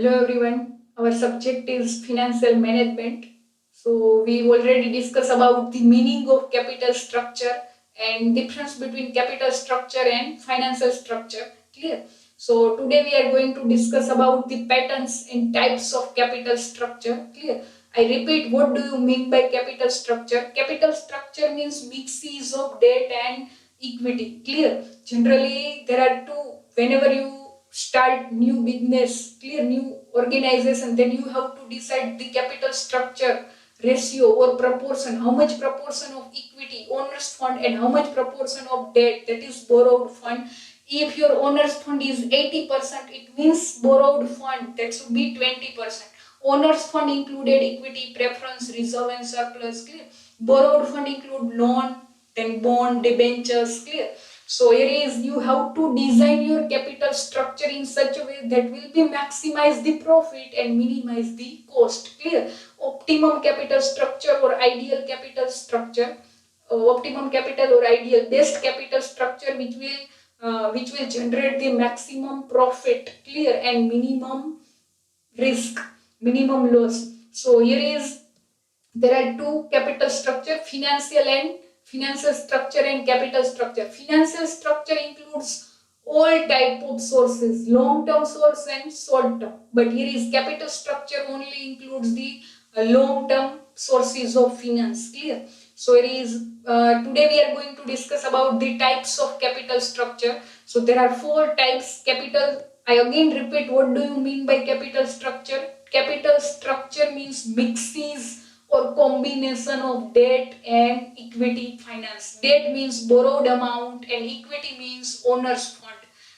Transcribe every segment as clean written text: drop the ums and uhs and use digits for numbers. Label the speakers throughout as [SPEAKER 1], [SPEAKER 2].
[SPEAKER 1] Hello everyone. Our subject is financial management. So we already discussed about the meaning of capital structure and difference between capital structure and financial structure. Clear? So today we are going to discuss about the patterns and types of capital structure. Clear? I repeat, what do you mean by capital structure? Capital structure means mixes of debt and equity. Clear? Generally there are two. Whenever you start new business, clear, new organization, then you have to decide the capital structure ratio or proportion, how much proportion of equity owners fund and how much proportion of debt, that is borrowed fund. If your owners fund is 80%, it means borrowed fund that should be 20%. Owners fund included equity, preference, reserve and surplus. Clear? Borrowed fund include loan, then bond, debentures. Clear? So here is, you have to design your capital structure in such a way that will be maximize the profit and minimize the cost. Clear? Optimum capital structure or ideal capital structure. Optimum capital or ideal best capital structure which will generate the maximum profit. Clear? And minimum risk, minimum loss. So here is, there are two capital structure, financial structure and capital structure. Financial structure includes all type of sources, long term source and short term, but here is capital structure only includes the long term sources of finance. Clear? So it is, today we are going to discuss about the types of capital structure. So there are four types. Capital, I again repeat, what do you mean by capital structure? Capital structure means mixes or combination of debt and equity finance. Debt means borrowed amount and equity means owner's fund.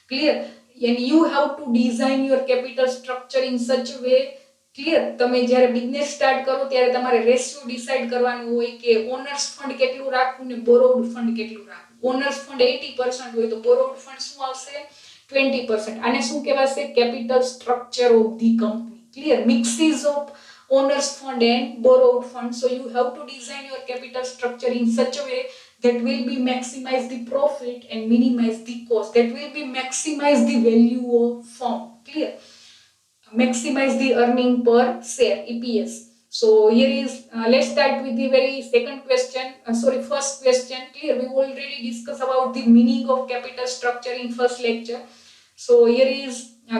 [SPEAKER 1] Clear? And you have to design your capital structure in such a way. Clear, તમે જ્યારે business start કરો ત્યારે તમારે ratio decide કરવાનું હોય કે owners fund કેટલું રાખવું ને બોરોડ ફંડ કેટલું રાખવું. ઓનર્સ ફંડ 80% હોય તો બોરોડ ફંડ શું આવશે? 20%. આને શું કહેવાશે? Capital structure of the company. Clear? Mixes of owners fund and borrowed fund. So you have to design your capital structure in such a way that will be maximize the profit and minimize the cost, that will be maximize the value of firm. Clear? Maximize the earning per share, EPS. So here is, let's start with the very second question, first question. Clear? We already discussed about the meaning of capital structure in first lecture. So here is,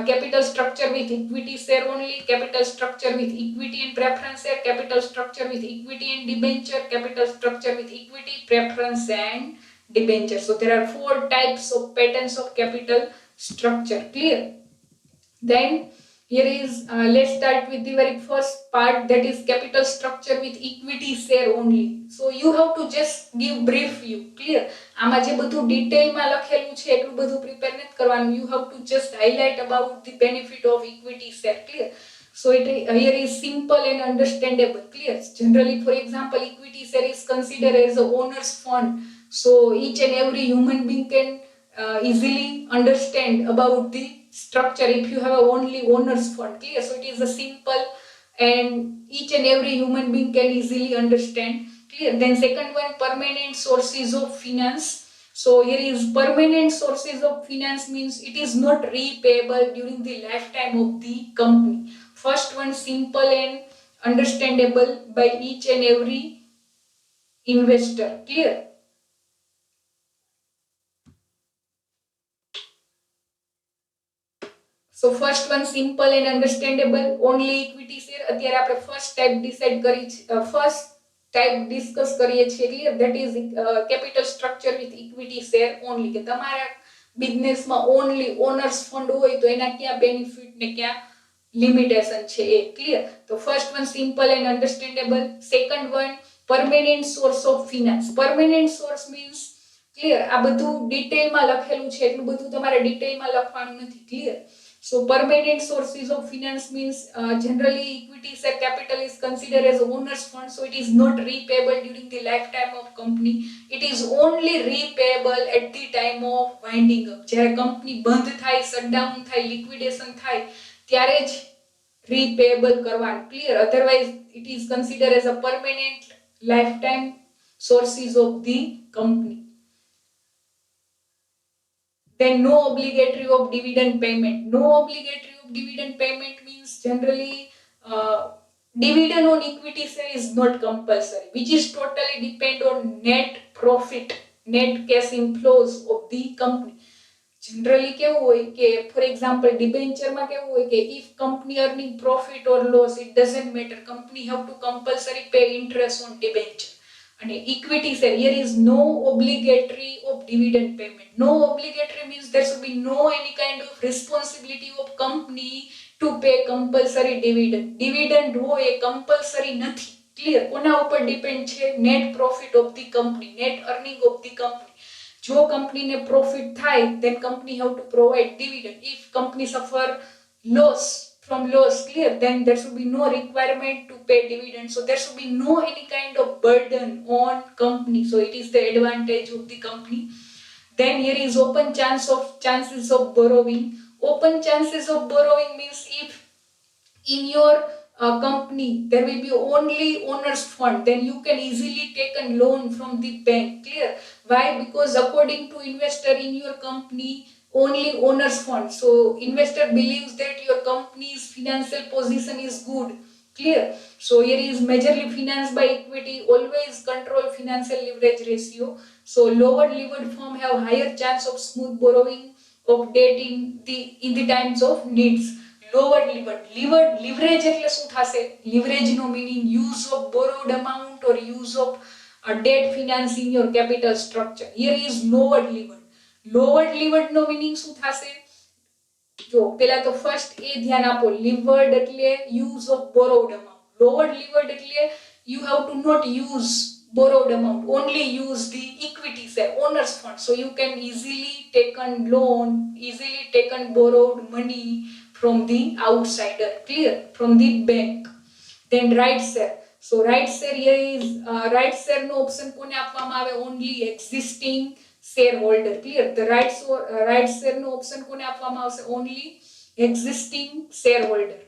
[SPEAKER 1] capital structure with equity share only, capital structure with equity and preference share, capital structure with equity and debenture, capital structure with equity, preference and debenture. So there are four types of patterns of capital structure. Clear? Then here is, let's start with the very first part, that is capital structure with equity share only. So you have to just give brief view. Clear? આમાં જે બધું ડિટેલમાં લખેલું છે એટલું બધું prepare નથી કરવાનું. You have to just highlight about the benefit of equity share. Clear? So here is simple and understandable. Clear? Generally, for example, equity share is considered as a owner's fund. So each and every human being can easily understand about the structure if you have only owner's fund. Clear? So it is a simple and each and every human being can easily understand. Clear? Then second one, permanent sources of finance. So here is, permanent sources of finance means it is not repayable during the lifetime of the company. First one, simple and understandable by each and every investor. Clear? So first one, simple and understandable, only equity share. અત્યારે આપણે first type decide કરી છે, first type discuss કરીએ છીએ. Clear? That is capital structure with equity share only. કે તમારા બિઝનેસમાં only owners fund હોય તો એના ક્યાં benefit ને ક્યાં limitation છે એ. Clear? તો first one, simple and understandable. Second one, permanent source of finance. Permanent source means, clear, આ બધું ડિટેલમાં લખેલું છે એટલું બધું તમારે ડિટેલમાં લખવાનું નથી. Clear? So permanent sources of finance means, generally equity share capital is considered as owner's fund, so it is not repayable during the lifetime of company. It is only repayable at the time of winding up. જ્યારે company બંધ થાય, shutdown થાય, લિક્વિડેશન થાય ત્યારે જ repayable કરવાનું. Clear? Otherwise it is considered as a permanent lifetime sources of the company. Then no obligatory of dividend payment. No obligatory of dividend payment means, generally dividend on equity share is not compulsory, which is totally depend on net profit, net cash inflows of the company. Generally કેવું હોય કે for example ડિબેન્ચરમાં કેવું હોય કે if company earning profit or loss, it doesn't matter, company have to compulsory pay interest on debenture. અને equity share, here is no obligatory of dividend payment. No obligatory means there should be no any kind of responsibility of company to pay compulsory dividend. Dividend હોય એ compulsory નથી. Clear? કોના ઉપર depend છે? net profit of the company, net earning of the company. જો કંપનીને profit થાય then company have to provide dividend. If company suffer loss from loss, clear, then there should be no requirement to pay dividend, so there should be no any kind of burden on company. So it is the advantage of the company. Then here is open chances of borrowing. Open chances of borrowing means if in your company there will be only owners fund, then you can easily take a loan from the bank. Clear? Why? Because according to investor in your company only owners fund, so investor believes that your company's financial position is good. Clear? So here is majorly financed by equity, always control financial leverage ratio. So lower levered firm have higher chance of smooth borrowing of debt in the times of needs. Lower leverage એટલે શું થશે? leverage no meaning use of borrowed amount or use of debt financing your capital structure. Here is lowered levered no meaning શું થશે? જો પેલા તો first એ ध्यान આપો, levered એટલે use of borrowed amount. Lowered levered એટલે you have to not use borrowed amount, only use the equity share, owner's fund, so you can easily take a loan, easily take and borrowed money from the outsider. Clear? From the bank. Then right share. So right share, here is right share no option કોને આપવામાં આવે? only existing shareholder. Clear? The right share no option કોને આપવામાં આવશે? only existing shareholder.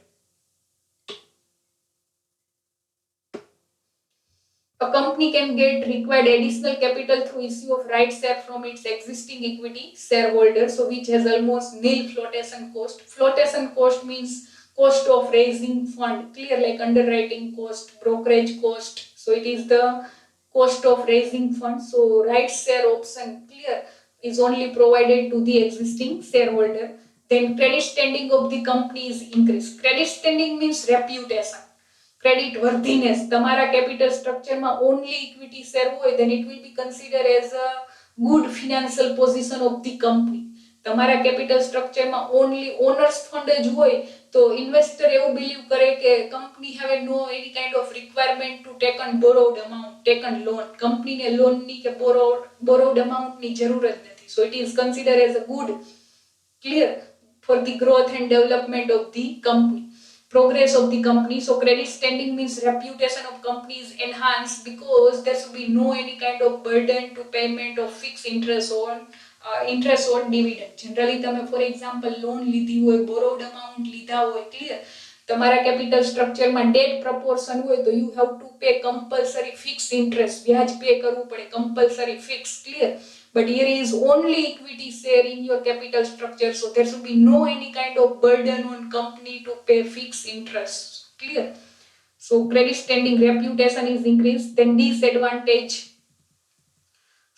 [SPEAKER 1] A company can get required additional capital through issue of right share from its existing equity shareholders, so which has almost nil flotation cost. Flotation cost means cost of raising fund. Clear? Like underwriting cost, brokerage cost. So it is the cost of raising fund. So right share option, clear, is only provided to the existing shareholder. Then credit standing of the company is increased. Credit standing means reputation, credit worthiness. તમારા capital structure માં only equity share હોય then it will be considered as a good financial position of the company. તમારા capital structure માં only owners fund જ હોય તો investor એવું believe કરે કે company have no any kind of requirement to take on borrowed amount, take on loan. company ને loan ની કે borrowed amount ની જરૂરત નથી. So it is considered as a good, clear, for the growth and development of the company, progress of the company. So credit standing means reputation of company is enhanced because there should be no any kind of burden to payment of fixed interest on dividend. Generally તમે for example loan લીધી હોય, borrowed amount લીધા હોય, clear, તમારા capital structure માં debt proportion હોય તો you have to pay compulsory fixed interest, વ્યાજ pay કરવું પડે, compulsory fixed. Clear? But here is only equity share in your capital structure, so there should be no any kind of burden on company to pay fixed interest. Clear? So credit standing, reputation is increased. Then disadvantage.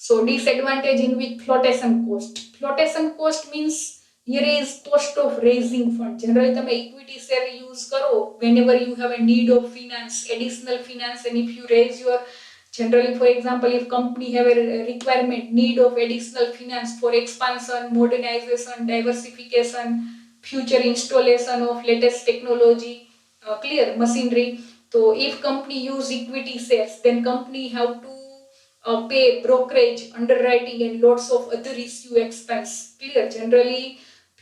[SPEAKER 1] So disadvantage in which flotation cost. Flotation cost means here is cost of raising fund. Generally તમે equity share use કરો whenever you have a need of finance, additional finance, and if you raise your, generally for example if company have a requirement, need of additional finance for expansion, modernization, diversification, future installation of latest technology, clear, machinery. So if company use equity shares then company have to pay brokerage, underwriting and lots of other issue expense. Clear? Generally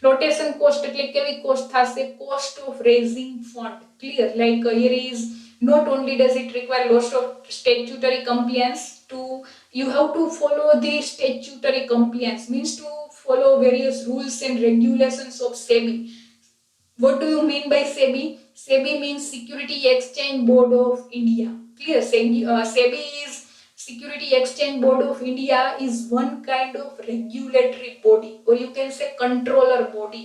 [SPEAKER 1] flotation cost એટલે કેવી cost થશે? cost of raising fund. Clear? Like here is not only does it require lots of statutory compliance, to you have to follow the statutory compliance means to follow various rules and regulations of SEBI. What do you mean by SEBI? SEBI means Security Exchange Board of India. Clear? SEBI is Security Exchange Board of India is one kind of regulatory body, or you can say controller body.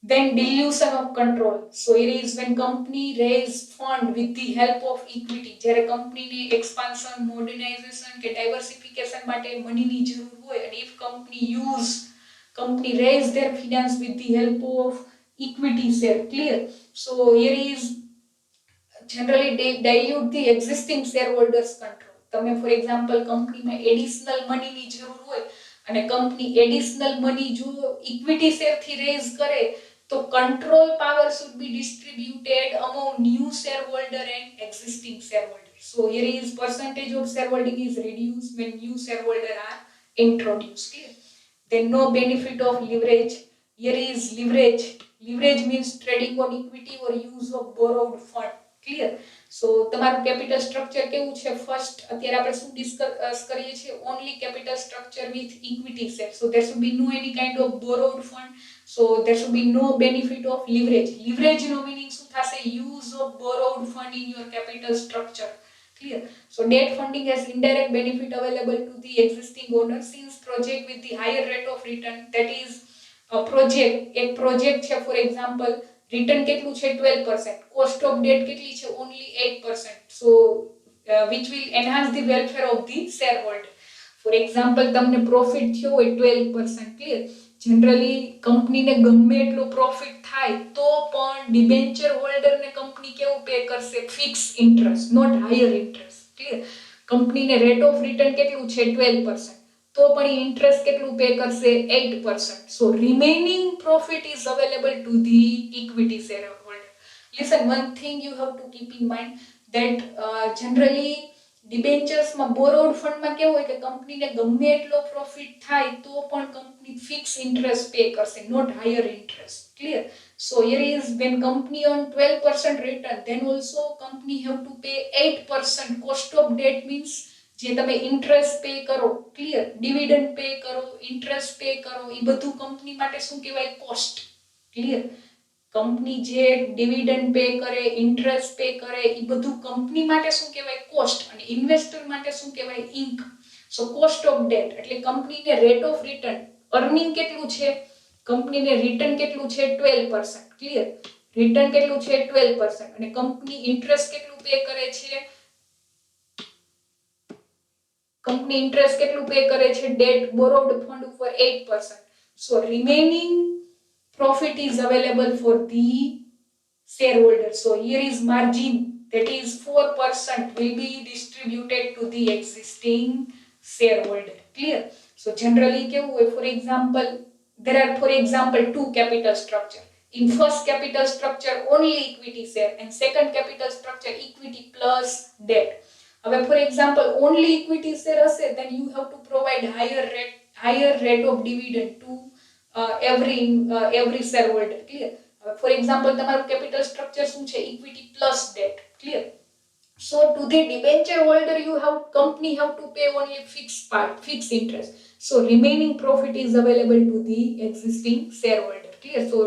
[SPEAKER 1] Then dilution of control. So it is when company raise fund with the help of equity. જ્યારે કંપનીને expansion, modernization કે diversification માટે મનીની જરૂર હોય, and if company raise their finance with the help of equity share. Clear? So here is generally dilute the existing shareholders control. તમે for example કંપનીમાં additional મનીની જરૂર હોય અને કંપની એડિશનલ મની જો ઇક્વિટી શેરથી રેઝ કરે તો control power should be distributed among new shareholder and existing shareholder. So here is percentage of shareholding is reduced when new shareholder are introduced. Clear? Then no benefit of leverage. Here is leverage. Leverage means trading on equity or use of borrowed fund. Clear? So તમારું capital structure કેવું છે? First અત્યારે આપણે શું discuss કરીએ છીએ? Only capital structure with equity share. So there should be no any kind of borrowed fund. So there should be no benefit of leverage. Leverage no meaning શું થશે? Use of borrowed fund in your capital structure. Clear? So debt funding has indirect benefit available to the existing owner since project with the higher rate of return, that is a project, એક project છે for example return કેટલું છે 12%, cost of debt કેટલી છે only 8%. So which will enhance the welfare of the shareholder. For example તમને profit થયો હોય 12%. Clear? generally કંપનીને ગમે એટલો પ્રોફિટ થાય તો પણ ડિબેન્ચર હોલ્ડરને કંપની કેવું પે કરશે? Fix interest, not higher interest. Clear? કંપનીને રેટ ઓફ રિટર્ન કેટલું છે 12%, તો પણ એ ઇન્ટરેસ્ટ કેટલું પે કરશે? 8%. So remaining profit is available to the equity share holder. Listen, one thing you have to keep in mind that generally ડિબેન્ચર્સમાં borrowed ફંડમાં કેવું હોય કે કંપનીને ગમે એટલો પ્રોફિટ થાય તો પણ કંપની ફિક્સ ઇન્ટરેસ્ટ પે કરશે, not higher interest. Clear? So here is when company on 12% return, then also company have to pay 8% cost of debt. means જે તમે ઇન્ટરેસ્ટ પે કરો, ક્લિયર, ડિવિડન્ડ પે કરો, interest pay કરો, એ બધું company માટે શું કહેવાય? કોસ્ટ. ક્લિયર? કંપની જે ડિવિડન્ડ પે કરે, ઇન્ટરેસ્ટ પે કરે, એ બધું કંપની માટે શું કહેવાય? કોસ્ટ. અને ઇન્વેસ્ટર માટે શું કહેવાય? Income. So cost of date એટલે કંપનીને રેટ ઓફ રિટર્ન, અર્નિંગ કેટલું છે? કંપનીને રિટર્ન કેટલું છે? 12%. ક્લિયર? રિટર્ન કેટલું છે? 12%. અને કંપની ઇન્ટરેસ્ટ કેટલું પે કરે છે? કંપની ઇન્ટરેસ્ટ કેટલું પે કરે છે? ડેટ બોરોડ ફંડ ઉપર 8%. So remaining profit is available for the shareholder. So here is margin, that is 4% will be distributed to the existing shareholder. Clear? So generally કેવું હોય? For example, there are for example two capital structure. In first capital structure only equity share, and second capital structure equity plus debt. હવે for example only equity share હશે, then you have to provide higher rate of dividend to every shareholder. Clear? For example તમારું capital structure શું છે? equity plus debt. Clear? So to the debenture holder company have to pay only fixed interest. So remaining profit is available to the existing shareholder. Clear? So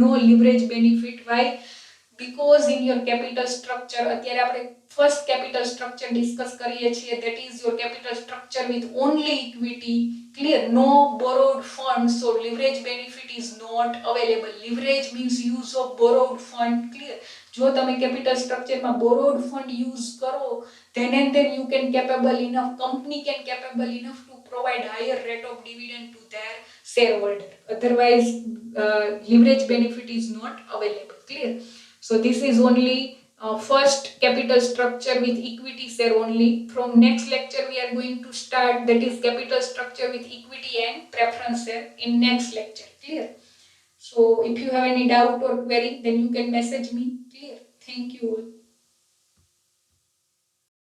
[SPEAKER 1] no leverage benefit. Why? Because in your capital structure, અત્યારે આપણે first capital structure discuss કરીએ છીએ, that is your capital structure with only equity. Clear? No borrowed funds, so leverage benefit is not available. Leverage means use of borrowed fund. Clear? જો તમે capital structure માં borrowed fund use કરો, then and then you can capable enough, company can capable enough to provide higher rate of dividend to their shareholder. Otherwise leverage benefit is not available. Clear? So this is only first capital structure with equity share only. From next lecture we are going to start, that is capital structure with equity and preference share in next lecture. Clear? So if you have any doubt or query, then you can message me. Clear? Thank you all.